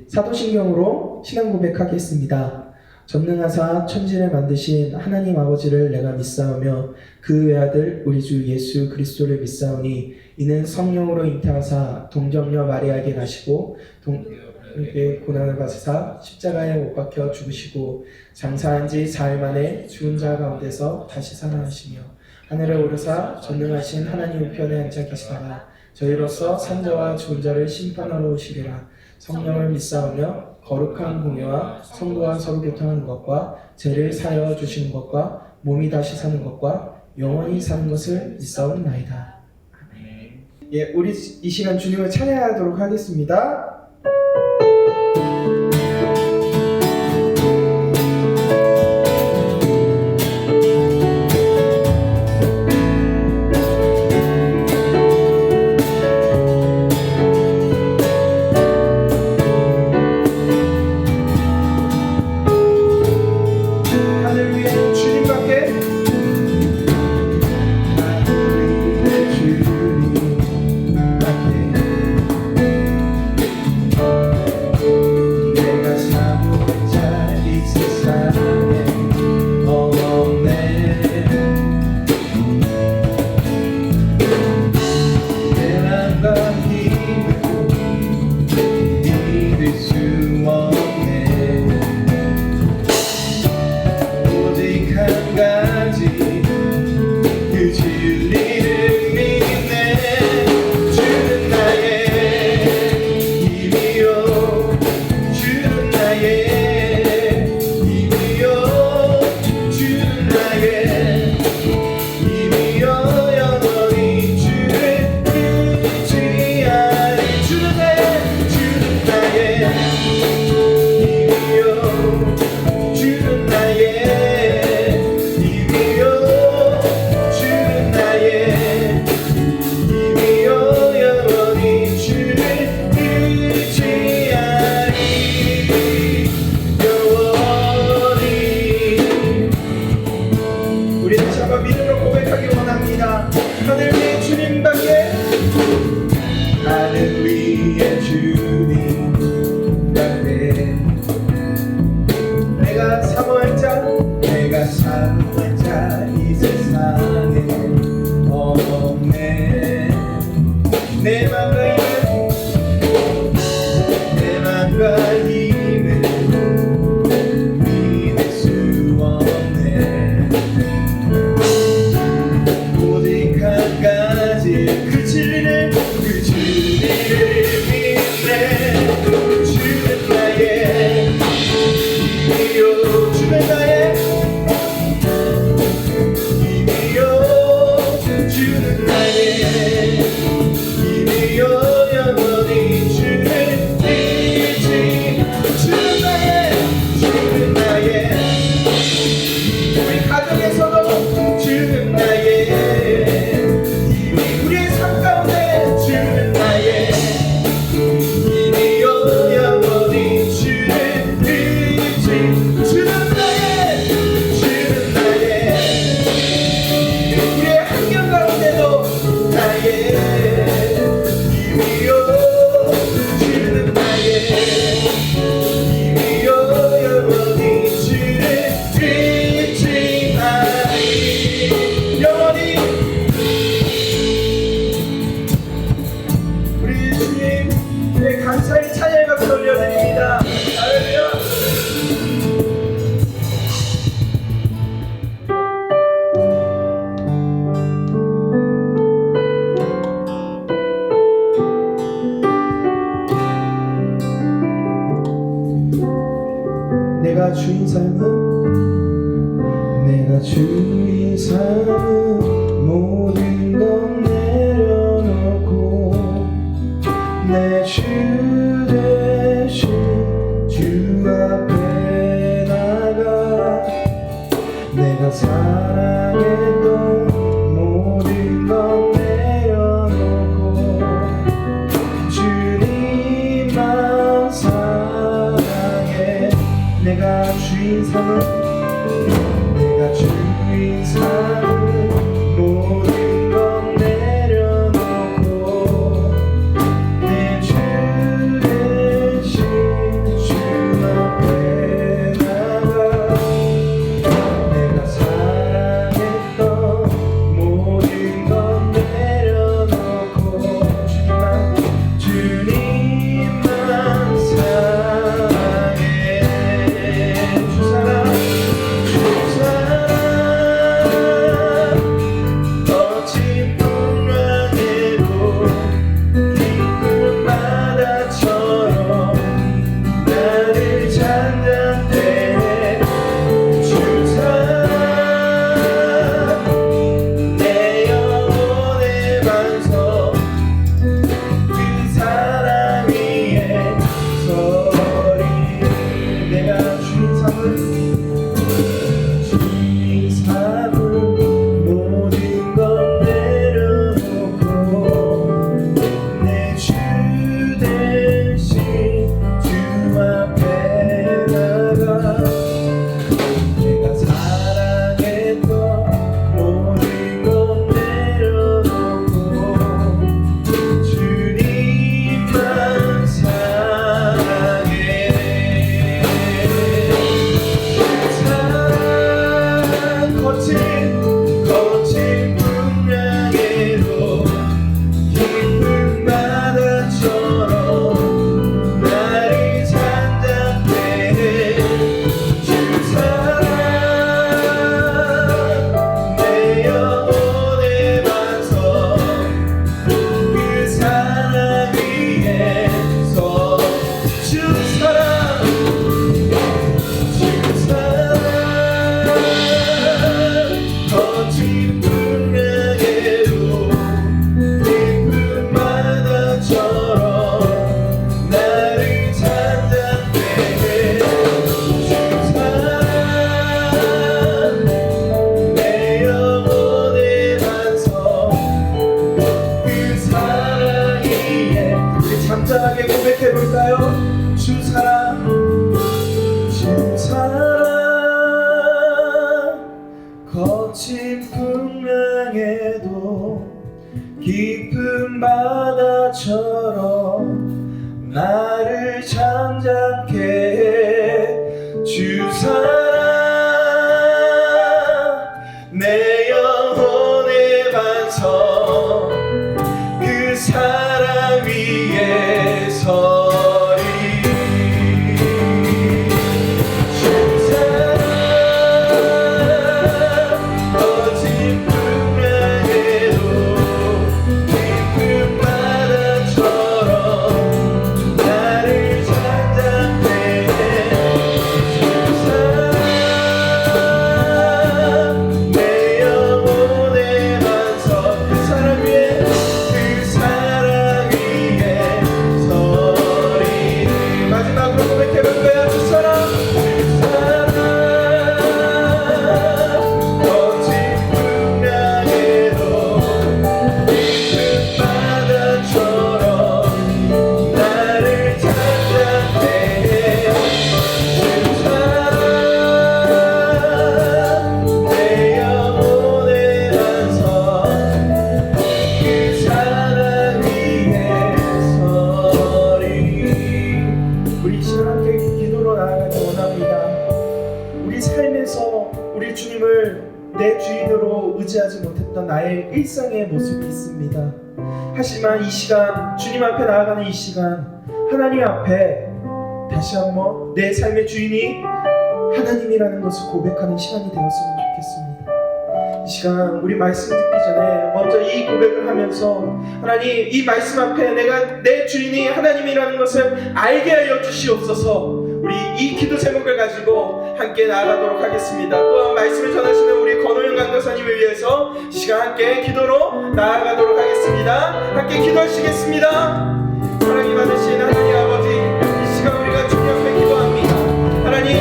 사도신경으로 신앙 고백하겠습니다. 전능하사 천지를 만드신 하나님 아버지를 내가 믿사오며 그 외아들 우리 주 예수 그리스도를 믿사오니 이는 성령으로 잉태하사 동정녀 마리아에게 나시고 고난을 받으사 십자가에 못 박혀 죽으시고 장사한 지 사흘 만에 죽은 자 가운데서 다시 살아나시며 하늘에 오르사 전능하신 하나님 우편에 앉아 계시다가 저희로서 산자와 죽은 자를 심판하러 오시리라. 성령을 믿사오며 거룩한 공예와 성도와 서로 교통하는 것과 죄를 사하여 주시는 것과 몸이 다시 사는 것과 영원히 사는 것을 믿사옵나이다. 예, 우리 이 시간 주님을 찬양하도록 하겠습니다. 내가 주인 삶은 모든 것 내려놓고 내 주 대신 주 앞에 나가 내가 사랑했던 모든 것 내려놓고 주님만 사랑해. 내가 주인 삼은 모든 것 내려놓고 내 주 대신 주 사랑 주 사랑 거친 풍랑에도 깊은 바다처럼 나를 잠잠케 해 주 사랑 내 영혼의 반석 그 사랑 위에 서리 주 사랑 거친 풍랑에도 깊은 바다처럼 나를 잠잠케 해 주 사랑 내 영혼의 반석 그 사랑 위에 서리 마지막으로 고백해볼 거야 주 사랑 거친 풍랑에도 깊은 바다처럼 나를 잠잠케 해 주 사랑 내 영혼의 반석 그 사랑 위에 서리 우리 시간 함께 기도로 나아가기 원합니다. 우리 삶에서 우리 주님을 내 주인으로 의지하지 못했던 나의 일상의 모습이 있습니다. 하지만 이 시간 주님 앞에 나아가는 이 시간 하나님 앞에 다시 한번 내 삶의 주인이 하나님이라는 것을 고백하는 시간이 되었으면 좋겠습니다. 이 시간 우리 말씀 듣기 전에 먼저 이 고백을 하면서 하나님 이 말씀 앞에 내가 내 주인이 하나님이라는 것을 알게 하여 주시옵소서. 우리 이 기도 제목을 가지고 함께 나아가도록 하겠습니다. 또한 말씀을 전하시는 우리 권호영 강도사님을 위해서 이 시간 함께 기도로 나아가도록 하겠습니다. 함께 기도하시겠습니다. 사랑이 많으신 하나님 아버지 이 시간 우리가 주님 앞에 기도합니다. 하나님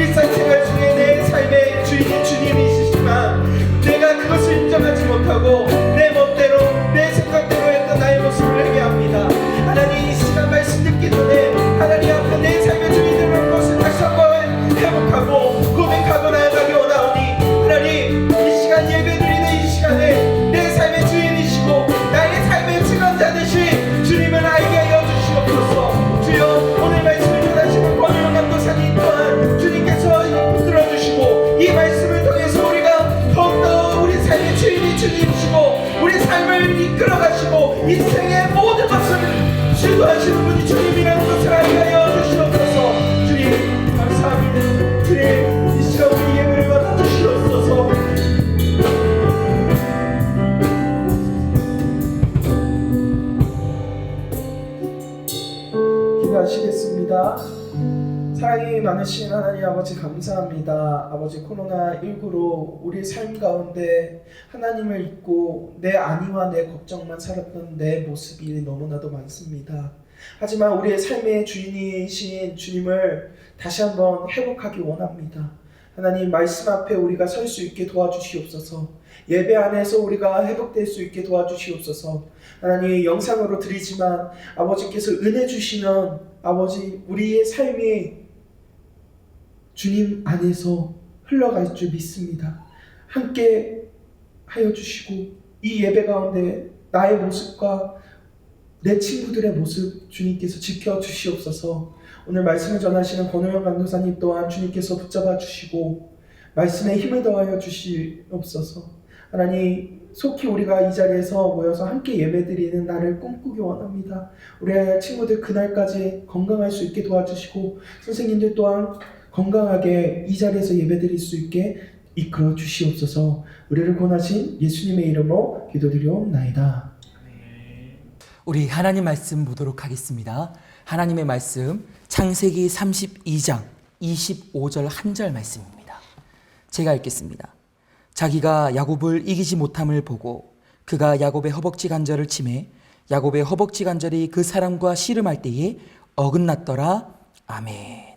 일상생활 중에 내 삶의 주인이 주님이시지만 내가 그것을 인정하지 못하고 내 멋대로 내 생각대로 했던 나의 모습을 회개합니다. 하나님 이 시간 말씀 듣기 전에 하나님 앞에 내 삶의 주인이라는 것을 다시 한번 회복하고 고백하고 나아가기 원하오니 하나님 이 시간 예배드리는 이 시간에 내 삶의 주인이시고 나의 삶의 주관자 되신 주님을 알게 하여 주시옵소서. 주여 오늘 말씀을 전하시는 권유영 감독사님 또한 주님께서 붙들어주시고 이 말씀을 통해서 우리가 더욱더 우리 삶의 주인이 주님이시고 우리 삶을 이끌어가시고 인생의 모든 것을 주도하시는 분이 주님이라는 것을 알게 하여 주시옵소서. 주님 감사합니다. 주님 이 시간 우리 예배를 받아주시옵소서. 기도하시겠습니다. 사랑이 많으신 하나님 아버지 감사합니다. 아버지 코로나19로 우리 삶 가운데 하나님을 잊고 내 안위와 내 걱정만 살았던 내 모습이 너무나도 많습니다. 하지만 우리의 삶의 주인이신 주님을 다시 한번 회복하기 원합니다. 하나님 말씀 앞에 우리가 설 수 있게 도와주시옵소서. 예배 안에서 우리가 회복될 수 있게 도와주시옵소서. 하나님 영상으로 드리지만 아버지께서 은혜 주시면 아버지 우리의 삶이 주님 안에서 흘러갈 줄 믿습니다. 함께 하여 주시고 이 예배 가운데 나의 모습과 내 친구들의 모습 주님께서 지켜주시옵소서. 오늘 말씀을 전하시는 권호영 강도사님 또한 주님께서 붙잡아 주시고 말씀에 힘을 더하여 주시옵소서. 하나님 속히 우리가 이 자리에서 모여서 함께 예배드리는 날을 꿈꾸기 원합니다. 우리 친구들 그날까지 건강할 수 있게 도와주시고 선생님들 또한 건강하게 이 자리에서 예배드릴 수 있게 이끌어 주시옵소서. 우리를 권하신 예수님의 이름으로 기도드리옵나이다. 우리 하나님 말씀 보도록 하겠습니다. 하나님의 말씀 창세기 32장 25절 한 절 말씀입니다. 제가 읽겠습니다. 자기가 야곱을 이기지 못함을 보고 그가 야곱의 허벅지 관절을 치매 야곱의 허벅지 관절이 그 사람과 씨름할 때에 어긋났더라. 아멘.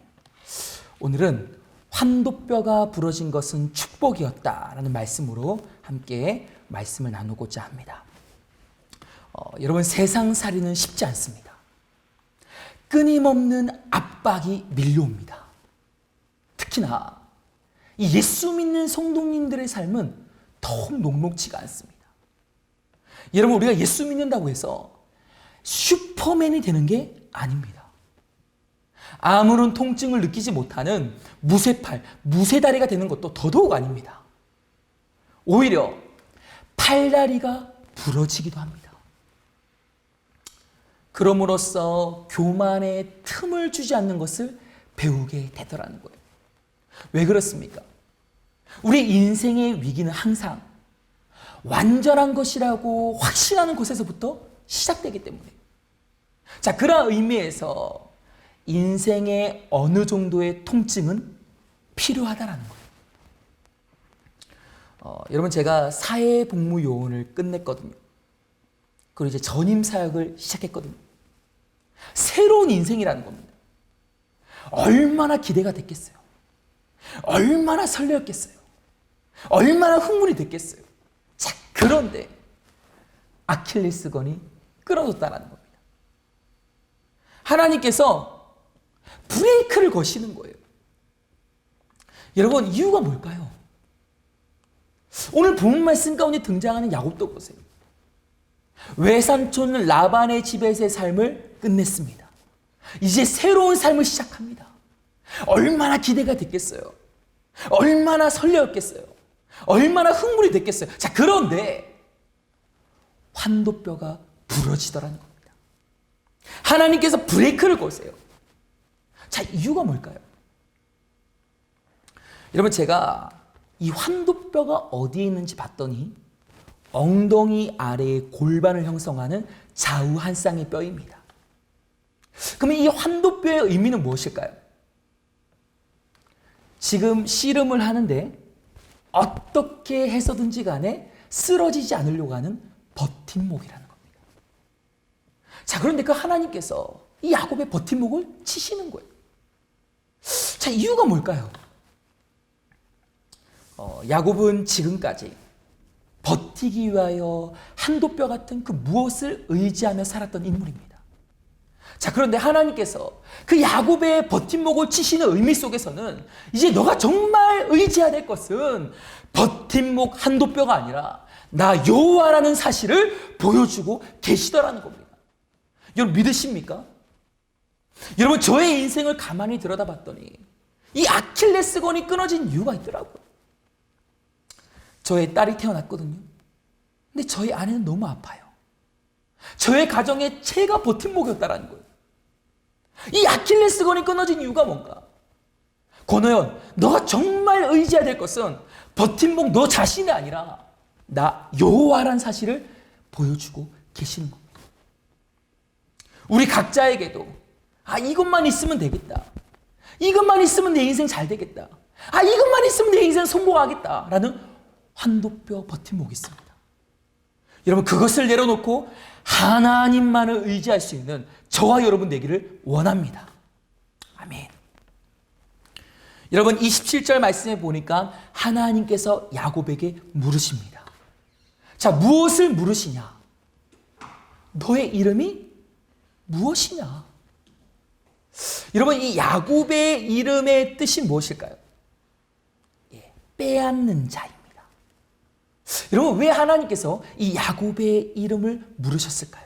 오늘은 환도뼈가 부러진 것은 축복이었다라는 말씀으로 함께 말씀을 나누고자 합니다. 여러분 세상살이는 쉽지 않습니다. 끊임없는 압박이 밀려옵니다. 특히나 이 예수 믿는 성도님들의 삶은 더욱 녹록지가 않습니다. 여러분, 우리가 예수 믿는다고 해서 슈퍼맨이 되는 게 아닙니다. 아무런 통증을 느끼지 못하는 무쇠팔, 무쇠다리가 되는 것도 더더욱 아닙니다. 오히려 팔다리가 부러지기도 합니다. 그럼으로써 교만에 틈을 주지 않는 것을 배우게 되더라는 거예요. 왜 그렇습니까? 우리 인생의 위기는 항상 완전한 것이라고 확신하는 곳에서부터 시작되기 때문에, 자, 그런 의미에서 인생의 어느 정도의 통증은 필요하다라는 거예요. 여러분, 제가 사회복무요원을 끝냈거든요. 그리고 이제 전임 사역을 시작했거든요. 새로운 인생이라는 겁니다. 얼마나 기대가 됐겠어요. 얼마나 설레었겠어요. 얼마나 흥분이 됐겠어요. 자, 그런데 아킬레스건이 끊어졌다는 겁니다. 하나님께서 브레이크를 거시는 거예요. 여러분, 이유가 뭘까요? 오늘 본문 말씀 가운데 등장하는 야곱도 보세요. 외삼촌 라반의 집에서의 삶을 끝냈습니다. 이제 새로운 삶을 시작합니다. 얼마나 기대가 됐겠어요. 얼마나 설레었겠어요. 얼마나 흥분이 됐겠어요. 자, 그런데 환도뼈가 부러지더라는 겁니다. 하나님께서 브레이크를 거세요. 자, 이유가 뭘까요? 여러분, 제가 이 환도뼈가 어디에 있는지 봤더니 엉덩이 아래에 골반을 형성하는 좌우 한 쌍의 뼈입니다. 그러면 이 환도뼈의 의미는 무엇일까요? 지금 씨름을 하는데 어떻게 해서든지 간에 쓰러지지 않으려고 하는 버팀목이라는 겁니다. 자, 그런데 그 하나님께서 이 야곱의 버팀목을 치시는 거예요. 자, 이유가 뭘까요? 야곱은 지금까지 버티기 위하여 한도뼈 같은 그 무엇을 의지하며 살았던 인물입니다. 자, 그런데 하나님께서 그 야곱의 버팀목을 치시는 의미 속에서는 이제 너가 정말 의지해야 될 것은 버팀목 한도뼈가 아니라 나 여호와라는 사실을 보여주고 계시더라는 겁니다. 여러분, 믿으십니까? 여러분, 저의 인생을 가만히 들여다봤더니 이 아킬레스건이 끊어진 이유가 있더라고요. 저의 딸이 태어났거든요. 근데 저희 아내는 너무 아파요. 저의 가정에 제가 버팀목이었다라는 거예요. 이 아킬레스건이 끊어진 이유가 뭔가? 권호연, 너가 정말 의지해야 될 것은 버팀목 너 자신이 아니라 나 여호와라는 사실을 보여주고 계시는 겁니다. 우리 각자에게도 이것만 있으면 되겠다. 이것만 있으면 내 인생 잘 되겠다. 이것만 있으면 내 인생 성공하겠다라는 환도뼈 버팀목이 있습니다. 여러분, 그것을 내려놓고 하나님만을 의지할 수 있는 저와 여러분 되기를 원합니다. 아멘. 여러분, 27절 말씀에 보니까 하나님께서 야곱에게 물으십니다. 자, 무엇을 물으시냐? 너의 이름이 무엇이냐? 여러분, 이 야곱의 이름의 뜻이 무엇일까요? 빼앗는 자입니다. 여러분, 왜 하나님께서 이 야곱의 이름을 물으셨을까요?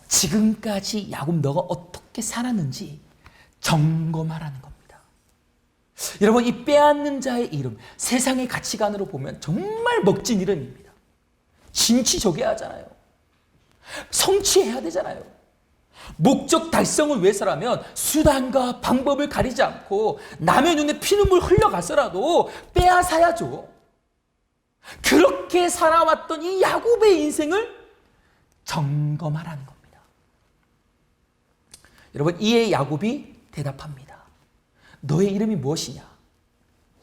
지금까지 야곱 너가 어떻게 살았는지 점검하라는 겁니다. 여러분, 이 빼앗는 자의 이름, 세상의 가치관으로 보면 정말 멋진 이름입니다. 진취적이어야 하잖아요. 성취해야 되잖아요. 목적 달성을 위해서라면 수단과 방법을 가리지 않고 남의 눈에 피눈물 흘려가서라도 빼앗아야죠. 그렇게 살아왔던 이 야곱의 인생을 점검하라는 겁니다. 여러분, 이에 야곱이 대답합니다. 너의 이름이 무엇이냐?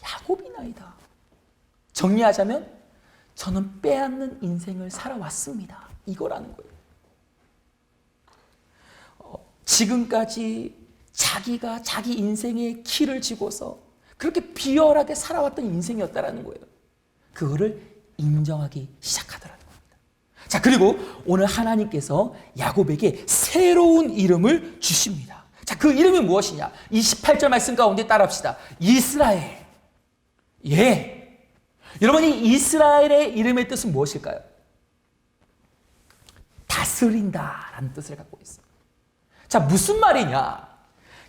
야곱이나이다. 정리하자면 저는 빼앗는 인생을 살아왔습니다. 이거라는 거예요. 지금까지 자기가 자기 인생의 키를 쥐고서 그렇게 비열하게 살아왔던 인생이었다라는 거예요. 그거를 인정하기 시작하더라는 겁니다. 자, 그리고 오늘 하나님께서 야곱에게 새로운 이름을 주십니다. 자, 그 이름이 무엇이냐? 28절 말씀 가운데 따라합시다. 이스라엘. 예. 여러분, 이 이스라엘의 이름의 뜻은 무엇일까요? 다스린다라는 뜻을 갖고 있어요. 자, 무슨 말이냐?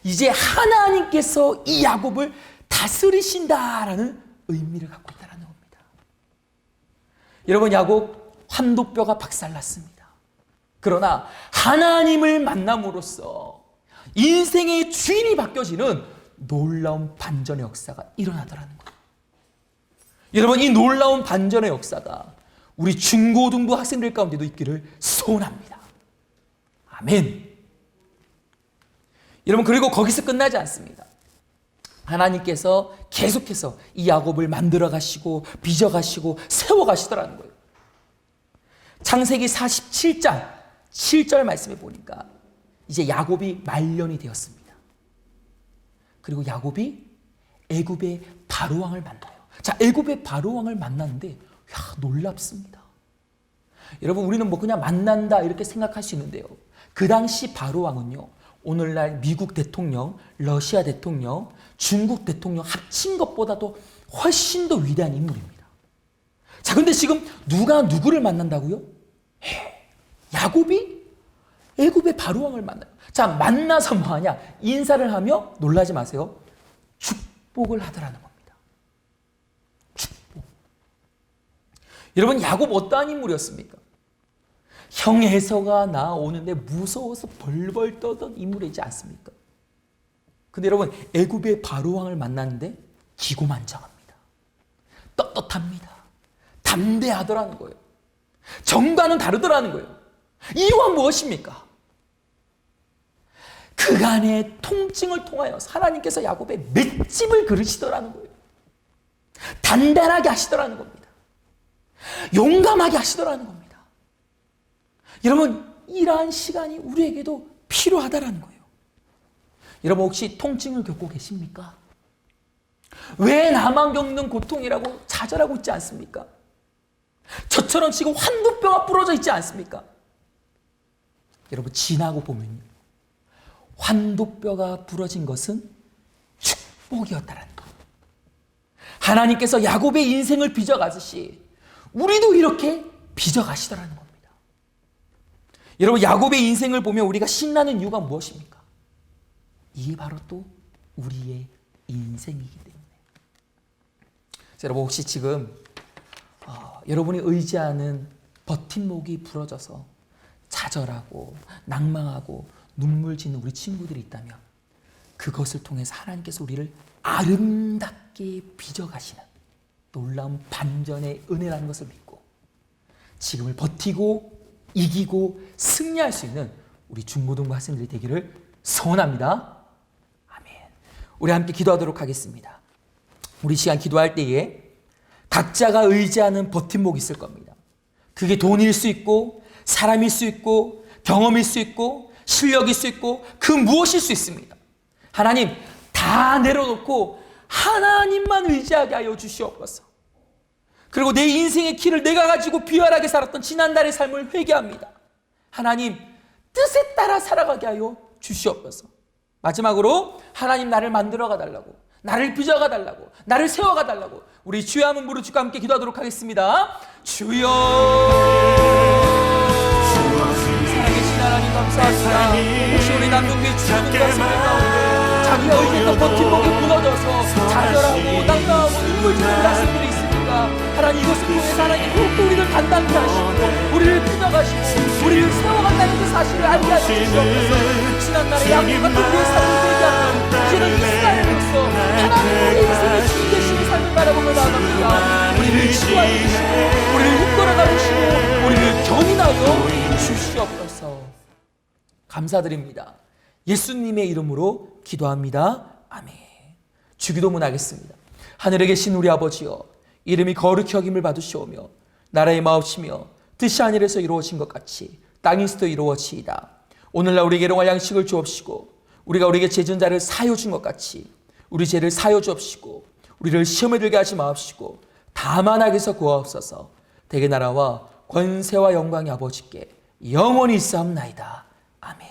이제 하나님께서 이 야곱을 다스리신다라는 의미를 갖고 있다는 겁니다. 여러분, 야곱 환도뼈가 박살났습니다. 그러나 하나님을 만남으로써 인생의 주인이 바뀌어지는 놀라운 반전의 역사가 일어나더라는 거예요. 여러분, 이 놀라운 반전의 역사가 우리 중고등부 학생들 가운데도 있기를 소원합니다. 아멘. 여러분, 그리고 거기서 끝나지 않습니다. 하나님께서 계속해서 이 야곱을 만들어 가시고 빚어 가시고 세워 가시더라는 거예요. 창세기 47장 7절 말씀에 보니까 이제 야곱이 말년이 되었습니다. 그리고 야곱이 애굽의 바로왕을 만나요. 자, 애굽의 바로왕을 만났는데 놀랍습니다. 여러분, 우리는 뭐 그냥 만난다 이렇게 생각할 수 있는데요. 그 당시 바로왕은요, 오늘날 미국 대통령, 러시아 대통령, 중국 대통령 합친 것보다도 훨씬 더 위대한 인물입니다. 자, 근데 지금 누가 누구를 만난다고요? 야곱이 애굽의 바로왕을 만나요. 자, 만나서 뭐하냐? 인사를 하며, 놀라지 마세요, 축복을 하더라는 겁니다. 축복. 여러분, 야곱 어떠한 인물이었습니까? 형 에서가 나오는데 무서워서 벌벌 떠던 인물이지 않습니까? 근데 여러분, 애굽의 바로왕을 만났는데 기고만장합니다. 떳떳합니다. 담대하더라는 거예요. 정과는 다르더라는 거예요. 이유가 무엇입니까? 그간의 통증을 통하여 하나님께서 야곱의 맷집을 그리시더라는 거예요. 단단하게 하시더라는 겁니다. 용감하게 하시더라는 겁니다. 여러분, 이러한 시간이 우리에게도 필요하다라는 거예요. 여러분, 혹시 통증을 겪고 계십니까? 왜 나만 겪는 고통이라고 좌절하고 있지 않습니까? 저처럼 지금 환도뼈가 부러져 있지 않습니까? 여러분, 지나고 보면요, 환도뼈가 부러진 것은 축복이었다라는 거예요. 하나님께서 야곱의 인생을 빚어가듯이 우리도 이렇게 빚어가시더라는 겁니다. 여러분, 야곱의 인생을 보면 우리가 신나는 이유가 무엇입니까? 이게 바로 또 우리의 인생이기 때문에. 여러분, 혹시 지금 여러분이 의지하는 버팀목이 부러져서 좌절하고 낭망하고 눈물 짓는 우리 친구들이 있다면 그것을 통해서 하나님께서 우리를 아름답게 빚어가시는 놀라운 반전의 은혜라는 것을 믿고 지금을 버티고 이기고 승리할 수 있는 우리 중고등부 학생들이 되기를 소원합니다. 아멘. 우리 함께 기도하도록 하겠습니다. 우리 시간 기도할 때에 각자가 의지하는 버팀목이 있을 겁니다. 그게 돈일 수 있고 사람일 수 있고 경험일 수 있고 실력일 수 있고 그 무엇일 수 있습니다. 하나님, 다 내려놓고 하나님만 의지하게 하여 주시옵소서. 그리고 내 인생의 길을 내가 가지고 비열하게 살았던 지난달의 삶을 회개합니다. 하나님, 뜻에 따라 살아가게 하여 주시옵소서. 마지막으로 하나님, 나를 만들어가 달라고, 나를 빚어가 달라고, 나를 세워가 달라고 우리 주여 한번 부르짖고 함께 기도하도록 하겠습니다. 주여, 살아계신 하나님 감사합니다. 혹시 우리 남동교회 주님과 생각 가운데 자기가 의지했던 버팀목이 무너져서 좌절하고 낭망하고 눈물 짓는 학생들이 있습니다. 하나님, 이것을 통해서 하나님 더욱더 우리를 단단케 하시고 우리를 빚어가시고 우리를 세워간다는 그 사실을 알게 하시옵소서. 지난날의 야곱 같은 우리의 삶을 얘기하며 이제는 이스라엘로서 하나님 우리 인생의 주인 되시는 삶을 바라보며 나아갑니다. 우리를 치유하여 주시고 우리를 이끌어가 주시고 우리를 견인하여 주시옵소서. 감사드립니다. 예수님의 이름으로 기도합니다. 아멘. 주기도문 하겠습니다. 하늘에 계신 우리 아버지여, 이름이 거룩히 여김을 받으시오며 나라의 마옵시며 뜻이 하늘에서 이루어진 것 같이 땅에서도 이루어지이다. 오늘날 우리에게 일용할 양식을 주옵시고 우리가 우리에게 죄진 자를 사하여 준 것 같이 우리 죄를 사하여 주옵시고 우리를 시험에 들게 하지 마옵시고 다만 악에서 구하옵소서. 대개 나라와 권세와 영광이 아버지께 영원히 있사옵나이다. 아멘.